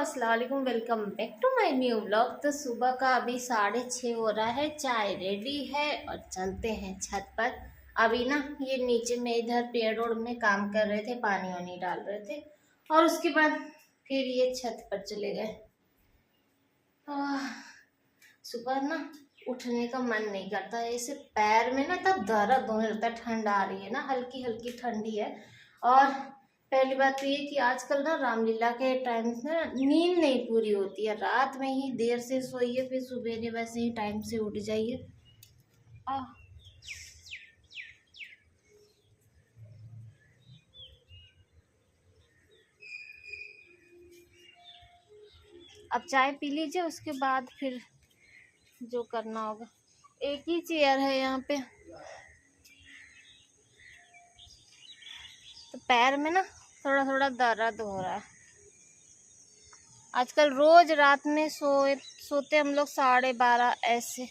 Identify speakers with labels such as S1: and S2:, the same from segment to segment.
S1: अस्सलाम वालेकुम, welcome back to my new vlog. तो सुबह का अभी 6:30 हो रहा है, चाय रेडी है और चलते हैं छत पर। अभी ना ये नीचे में इधर पेड़ रोड में काम कर रहे थे, पानी वानी डाल रहे थे और उसके बाद फिर ये छत पर चले गए। सुबह ना उठने का मन नहीं करता है, ऐसे पैर में ना तब दर्द होने लगता है। ठंड आ रही है ना, हल्की हल्की ठंडी है। और पहली बात तो ये कि आजकल ना रामलीला के टाइम ना नींद नहीं पूरी होती है, रात में ही देर से सोइए फिर सुबह वैसे ही टाइम से उठ जाइए। अब चाय पी लीजिए, उसके बाद फिर जो करना होगा। एक ही चेयर है यहाँ पे, तो पैर में ना थोड़ा थोड़ा दर्द हो रहा है। आजकल रोज रात में सोते हम लोग 12:30 ऐसे।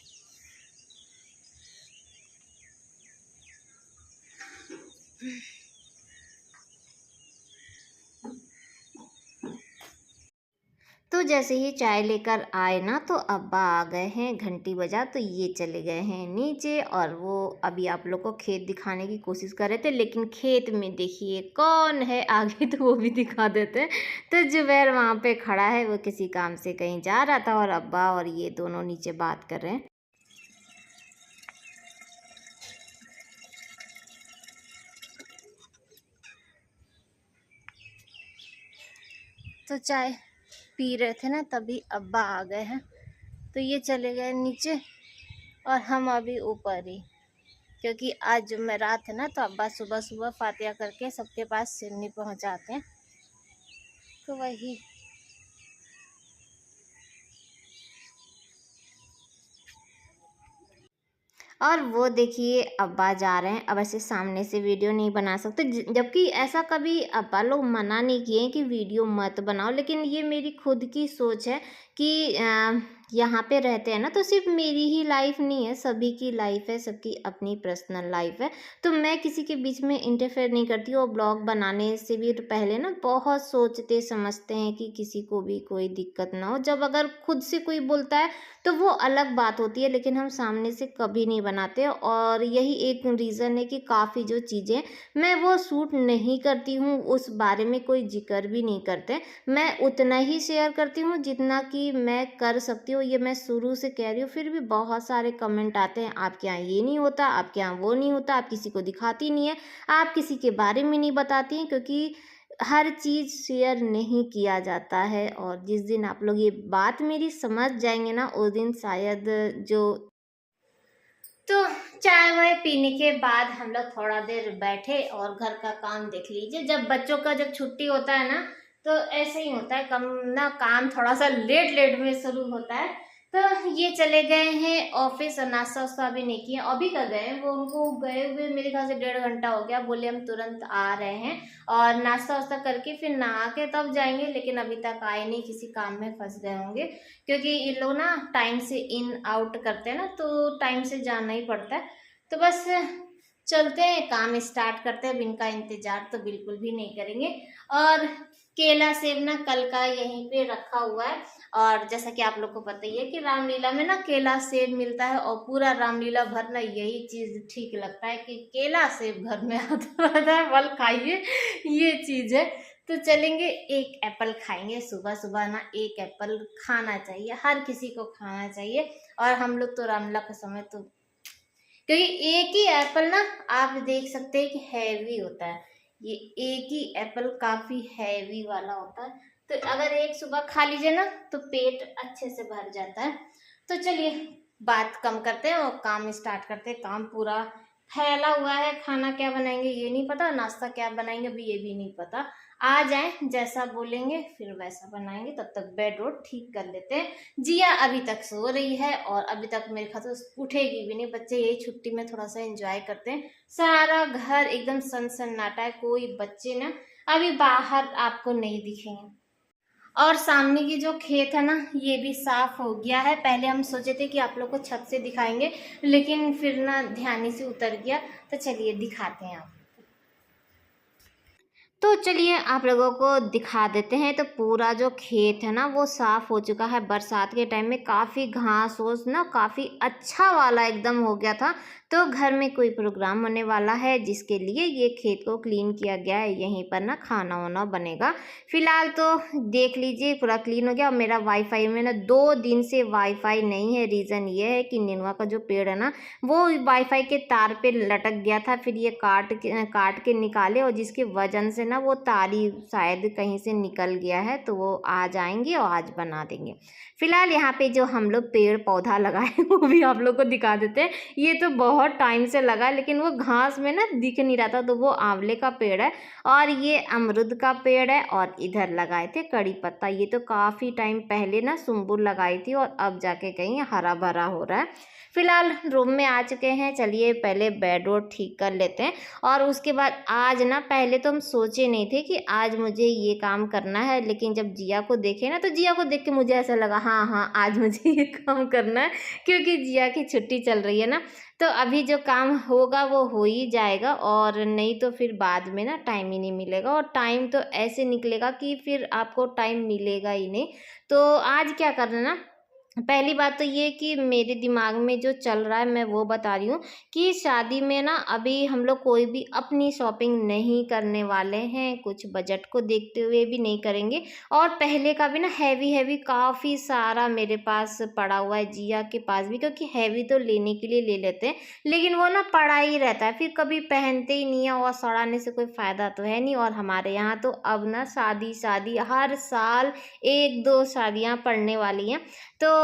S1: तो जैसे ही चाय लेकर आए ना, तो अब्बा आ गए हैं, घंटी बजा तो ये चले गए हैं नीचे। और वो अभी आप लोग को खेत दिखाने की कोशिश कर रहे थे, लेकिन खेत में देखिए कौन है आगे, तो वो भी दिखा देते हैं। तो जुबैर वहाँ पे खड़ा है, वो किसी काम से कहीं जा रहा था और अब्बा और ये दोनों नीचे बात कर रहे हैं। तो चाय पी रहे थे ना, तभी अब्बा आ गए हैं, तो ये चले गए नीचे और हम अभी ऊपर ही, क्योंकि आज जुमेरात है ना, तो अब्बा सुबह सुबह फातिहा करके सबके पास सिरनी पहुंचाते हैं, तो वही। और वो देखिए अब्बा जा रहे हैं। अब ऐसे सामने से वीडियो नहीं बना सकते, जबकि ऐसा कभी अब्बा लोग मना नहीं किए कि वीडियो मत बनाओ, लेकिन ये मेरी खुद की सोच है कि यहाँ पे रहते हैं ना, तो सिर्फ मेरी ही लाइफ नहीं है, सभी की लाइफ है, सबकी अपनी पर्सनल लाइफ है। तो मैं किसी के बीच में इंटरफेयर नहीं करती हूँ। ब्लॉग बनाने से भी पहले ना बहुत सोचते समझते हैं कि किसी को भी कोई दिक्कत ना हो। जब अगर खुद से कोई बोलता है तो वो अलग बात होती है, लेकिन हम सामने से कभी नहीं बनाते। और यही एक रीज़न है कि काफ़ी जो चीज़ें मैं वो शूट नहीं करती हूँ, उस बारे में कोई जिक्र भी नहीं करते। मैं उतना ही शेयर करती हूँ जितना कि मैं कर सकती हूँ, ये मैं शुरू से कह रही हूँ। फिर भी बहुत सारे कमेंट आते हैं, आपके यहाँ ये नहीं होता, आपके यहाँ वो नहीं होता, आप किसी को दिखाती नहीं है, आप किसी के बारे में नहीं बताती हैं, क्योंकि हर चीज़ शेयर नहीं किया जाता है। और जिस दिन आप लोग ये बात मेरी समझ जाएंगे ना, उस दिन शायद जो। तो चाय वाय पीने के बाद हम लोग थोड़ा देर बैठे और घर का काम देख लीजिए। जब बच्चों का जब छुट्टी होता है ना, तो ऐसे ही होता है, कम ना काम थोड़ा सा लेट लेट में शुरू होता है। तो ये चले गए हैं ऑफिस और नाश्ता वास्ता अभी नहीं किया। अभी का गए हैं वो, उनको गए हुए मेरे ख्याल से 1.5 घंटा हो गया। बोले हम तुरंत आ रहे हैं और नाश्ता वास्ता करके फिर नहा के तब जाएंगे, लेकिन अभी तक आए नहीं, किसी काम में फंस गए होंगे, क्योंकि ये लोग ना टाइम से इन आउट करते हैं ना, तो टाइम से जाना ही पड़ता है। तो बस चलते हैं, काम स्टार्ट करते हैं। अब इनका इंतजार तो बिल्कुल भी नहीं करेंगे। और केला सेब ना कल का यहीं पे रखा हुआ है। और जैसा कि आप लोग को पता ही है कि रामलीला में ना केला सेब मिलता है, और पूरा रामलीला भर ना यही चीज ठीक लगता है कि केला सेब घर में आता रहता है, फल खाइए, ये चीज है। तो चलेंगे, एक एप्पल खाएंगे सुबह सुबह ना। एक एप्पल खाना चाहिए, हर किसी को खाना चाहिए। और हम लोग तो रामलीला के समय तो, क्योंकि एक ही एप्पल ना आप देख सकते हैं कि हैवी होता है, ये एक ही एप्पल काफी हैवी वाला होता है। तो अगर एक सुबह खा लीजिए ना, तो पेट अच्छे से भर जाता है। तो चलिए बात कम करते हैं और काम स्टार्ट करते हैं। काम पूरा फैला हुआ है, खाना क्या बनाएंगे ये नहीं पता, नाश्ता क्या बनाएंगे अभी ये भी नहीं पता। आ जाए, जैसा बोलेंगे फिर वैसा बनाएंगे। तब तक बेड रोड ठीक कर लेते हैं। जिया अभी तक सो रही है और अभी तक मेरे ख्याल से उठेगी भी नहीं। बच्चे यही छुट्टी में थोड़ा सा एंजॉय करते हैं। सारा घर एकदम सन्नाटा है, कोई बच्चे ना अभी बाहर आपको नहीं दिखेंगे। और सामने की जो खेत है ना, ये भी साफ हो गया है। पहले हम सोचे थे कि आप लोग को छत से दिखाएंगे, लेकिन फिर ना ध्यान से उतर गया। तो चलिए दिखाते हैं आप। तो चलिए आप लोगों को दिखा देते हैं। तो पूरा जो खेत है ना वो साफ़ हो चुका है। बरसात के टाइम में काफ़ी घास-फूस ना काफ़ी अच्छा वाला एकदम हो गया था। तो घर में कोई प्रोग्राम होने वाला है जिसके लिए ये खेत को क्लीन किया गया है। यहीं पर ना खाना-वाना बनेगा। फ़िलहाल तो देख लीजिए पूरा क्लीन हो गया। और मेरा वाईफ़ाई में ना 2 दिन से वाईफ़ाई नहीं है। रीज़न ये है कि नेनुआ का जो पेड़ है ना वो वाईफ़ाई के तार पे लटक गया था। फिर ये काट के निकाले और जिसकी वजह से ना वो तार ही शायद कहीं से निकल गया है। तो वो आज आएँगे और आज बना देंगे। फ़िलहाल यहाँ पे जो हम लोग पेड़-पौधा लगाए वो भी आप लोग को दिखा देते हैं। ये तो बहुत टाइम से लगा है लेकिन वो घास में ना दिख नहीं रहा था। तो वो आँवले का पेड़ है और ये अमरूद का पेड़ है और इधर लगाए थे कड़ी पत्ता। ये तो काफ़ी टाइम पहले ना सुम्बुल लगाई थी और अब जाके कहीं हरा-भरा हो रहा है। फ़िलहाल रूम में आ चुके हैं। चलिए पहले बेड वोड ठीक कर लेते हैं और उसके बाद आज ना पहले तो हम सोचे नहीं थे कि आज मुझे ये काम करना है। लेकिन जब जिया को देखे ना तो जिया को देख के मुझे ऐसा लगा हाँ आज मुझे ये काम करना है क्योंकि जिया की छुट्टी चल रही है ना। तो अभी जो काम होगा वो हो ही जाएगा और नहीं तो फिर बाद में ना टाइम ही नहीं मिलेगा। और टाइम तो ऐसे निकलेगा कि फिर आपको टाइम मिलेगा ही नहीं। तो आज क्या करना ना, पहली बात तो ये कि मेरे दिमाग में जो चल रहा है मैं वो बता रही हूँ कि शादी में ना अभी हम लोग कोई भी अपनी शॉपिंग नहीं करने वाले हैं। कुछ बजट को देखते हुए भी नहीं करेंगे। और पहले का भी ना हैवी काफ़ी सारा मेरे पास पड़ा हुआ है, जिया के पास भी, क्योंकि हैवी तो लेने के लिए ले लेते हैं लेकिन वो ना पड़ा ही रहता है, फिर कभी पहनते ही नहीं है और सड़ाने से कोई फ़ायदा तो है नहीं। और हमारे यहाँ तो अब ना शादी हर साल 1-2 शादियाँ पड़ने वाली हैं। तो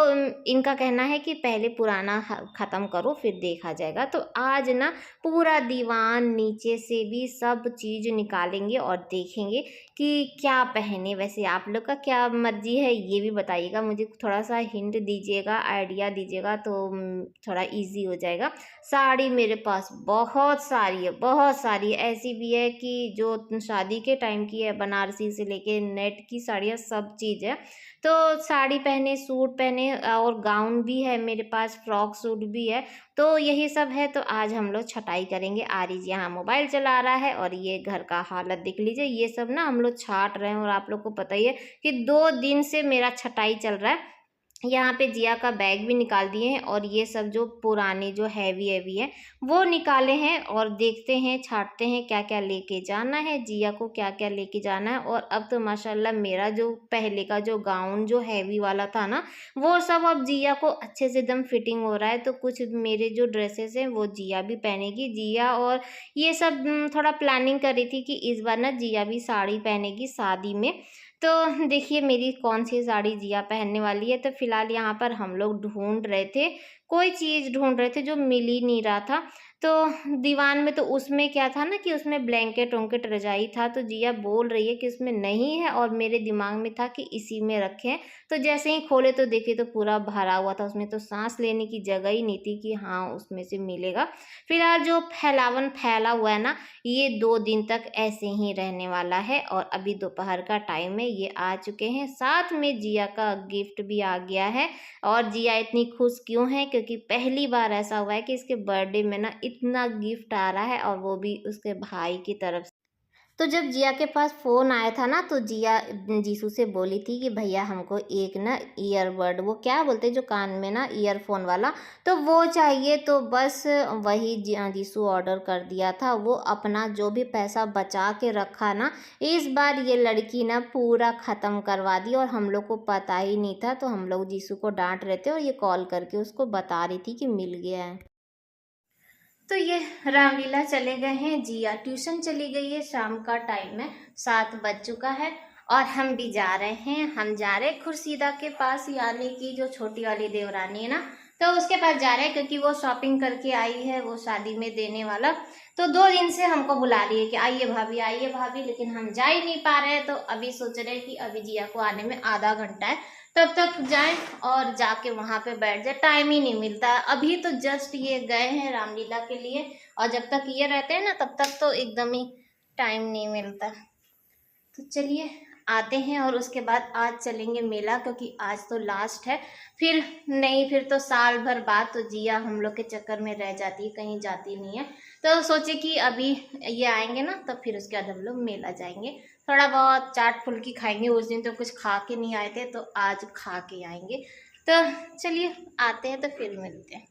S1: इनका कहना है कि पहले पुराना ख़त्म करो फिर देखा जाएगा। तो आज ना पूरा दीवान नीचे से भी सब चीज़ निकालेंगे और देखेंगे कि क्या पहने। वैसे आप लोग का क्या मर्ज़ी है ये भी बताइएगा, मुझे थोड़ा सा हिंट दीजिएगा, आइडिया दीजिएगा तो थोड़ा इजी हो जाएगा। साड़ी मेरे पास बहुत सारी है, बहुत सारी ऐसी भी है कि जो शादी के टाइम की है, बनारसी से लेके नेट की साड़ियाँ सब चीज़ है। तो साड़ी पहने, सूट पहने और गाउन भी है मेरे पास, फ्रॉक सूट भी है। तो यही सब है। तो आज हम लोग छटाई करेंगे। आरिज यहाँ मोबाइल चला रहा है और ये घर का हालत देख लीजिए। ये सब ना हम लोग छाट रहे हैं और आप लोग को पता ही है कि 2 दिन से मेरा छटाई चल रहा है। यहाँ पे जिया का बैग भी निकाल दिए हैं और ये सब जो पुराने जो हैवी है वो निकाले हैं। और देखते हैं, छांटते हैं क्या क्या लेके जाना है, जिया को क्या क्या लेके जाना है। और अब तो माशाल्लाह मेरा जो पहले का जो गाउन जो हैवी वाला था ना वो सब अब जिया को अच्छे से एकदम फिटिंग हो रहा है। तो कुछ मेरे जो ड्रेसेस हैं वो जिया भी पहनेगी। जिया और ये सब थोड़ा प्लानिंग कर रही थी कि इस बार ना जिया भी साड़ी पहनेगी शादी में। तो देखिए मेरी कौन सी साड़ी जिया पहनने वाली है। तो फिलहाल यहाँ पर हम लोग ढूंढ रहे थे, कोई चीज़ ढूंढ रहे थे जो मिल ही नहीं रहा था। तो दीवान में तो उसमें क्या था ना कि उसमें ब्लैंकेट वैंकेट रजाई था। तो जिया बोल रही है कि उसमें नहीं है और मेरे दिमाग में था कि इसी में रखें। तो जैसे ही खोले तो देखे तो पूरा भरा हुआ था, उसमें तो सांस लेने की जगह ही नहीं थी कि हाँ उसमें से मिलेगा। फिलहाल जो फैलावन फैला हुआ है ना ये 2 दिन तक ऐसे ही रहने वाला है। और अभी दोपहर का टाइम है, ये आ चुके हैं। साथ में जिया का गिफ्ट भी आ गया है। और जिया इतनी खुश क्यों है क्योंकि पहली बार ऐसा हुआ है कि इसके बर्थडे में ना इतना गिफ्ट आ रहा है और वो भी उसके भाई की तरफ से। तो जब जिया के पास फ़ोन आया था ना तो जिया जीसू से बोली थी कि भैया हमको एक ना ईयरबड, वो क्या बोलते हैं जो कान में ना ईयरफोन वाला, तो वो चाहिए। तो बस वही जीसू ऑर्डर कर दिया था। वो अपना जो भी पैसा बचा के रखा ना इस बार ये लड़की ना पूरा ख़त्म करवा दी और हम लोग को पता ही नहीं था। तो हम लोग जीसू को डांट रहे थे और ये कॉल करके उसको बता रही थी कि मिल गया है। तो ये रामलीला चले गए हैं, जिया ट्यूशन चली गई है, शाम का टाइम है, 7 बज चुका है। और हम भी जा रहे हैं, हम जा रहे हैं खुर्शीदा के पास, यानी कि जो छोटी वाली देवरानी है ना तो उसके पास जा रहे हैं क्योंकि वो शॉपिंग करके आई है, वो शादी में देने वाला। तो 2 दिन से हमको बुला रही है कि आइए भाभी, लेकिन हम जा ही नहीं पा रहे हैं। तो अभी सोच रहे हैं कि अभी जिया को आने में आधा घंटा है, तब तक जाएं और जाके वहां पे बैठ जाए। टाइम ही नहीं मिलता है। अभी तो जस्ट ये गए हैं रामलीला के लिए और जब तक ये रहते हैं ना तब तक तो एकदम ही टाइम नहीं मिलता। तो चलिए आते हैं और उसके बाद आज चलेंगे मेला क्योंकि आज तो लास्ट है। फिर तो साल भर बाद तो जिया हम लोग के चक्कर में रह जाती है, कहीं जाती नहीं है। तो सोचे कि अभी ये आएंगे ना तो फिर उसके बाद हम लोग मेला जाएंगे, थोड़ा बहुत चाट फुल्की खाएंगे। उस दिन तो कुछ खा के नहीं आए थे तो आज खा के आएंगे। तो चलिए आते हैं तो फिर मिलते हैं।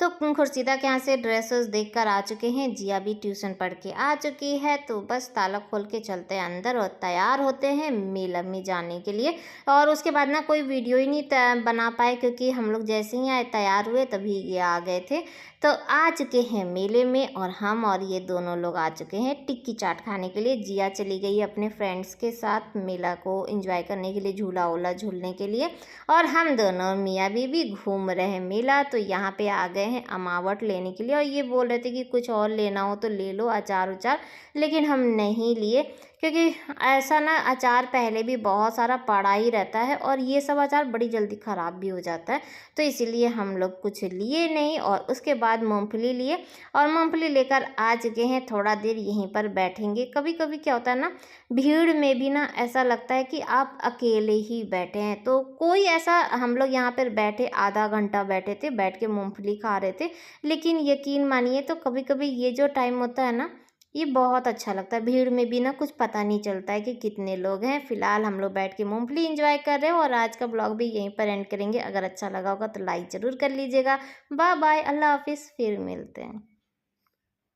S1: तो खुर्शीदा के यहाँ से ड्रेस वेस देख कर आ चुके हैं। जिया भी ट्यूशन पढ़ के आ चुकी है, तो बस ताला खोल के चलते हैं अंदर और तैयार होते हैं मेला में जाने के लिए। और उसके बाद ना कोई वीडियो ही नहीं बना पाए, क्योंकि हम लोग जैसे ही आए तैयार हुए तभी ये आ गए थे। तो आ चुके हैं मेले में और हम और ये दोनों लोग आ चुके हैं टिक्की चाट खाने के लिए। जिया चली गई अपने फ्रेंड्स के साथ मेला को एंजॉय करने के लिए, झूला वूला झूलने के लिए। और हम दोनों मियाँ बीवी घूम रहे हैं मेला। तो यहाँ पे आ गए हैं अमावट लेने के लिए और ये बोल रहे थे कि कुछ और लेना हो तो ले लो, अचार उचार, लेकिन हम नहीं लिए, क्योंकि ऐसा ना अचार पहले भी बहुत सारा पड़ा ही रहता है और ये सब अचार बड़ी जल्दी ख़राब भी हो जाता है। तो इसीलिए हम लोग कुछ लिए नहीं और उसके बाद मूँगफली लिए और मूँगफली लेकर आ चुके हैं। थोड़ा देर यहीं पर बैठेंगे। कभी कभी क्या होता है ना, भीड़ में भी ना ऐसा लगता है कि आप अकेले ही बैठे हैं। तो कोई ऐसा, हम लोग यहाँ पर बैठे आधा घंटा बैठे थे, बैठ के मूँगफली खा रहे थे। लेकिन यकीन मानिए तो कभी कभी ये जो टाइम होता है ना, ये बहुत अच्छा लगता है। भीड़ में भी ना कुछ पता नहीं चलता है कि कितने लोग हैं। फिलहाल हम लोग बैठ के मूंगफली एंजॉय कर रहे हो और आज का ब्लॉग भी यहीं पर एंड करेंगे। अगर अच्छा लगा होगा तो लाइक ज़रूर कर लीजिएगा। बाय बाय, अल्लाह हाफिज़, फिर मिलते हैं।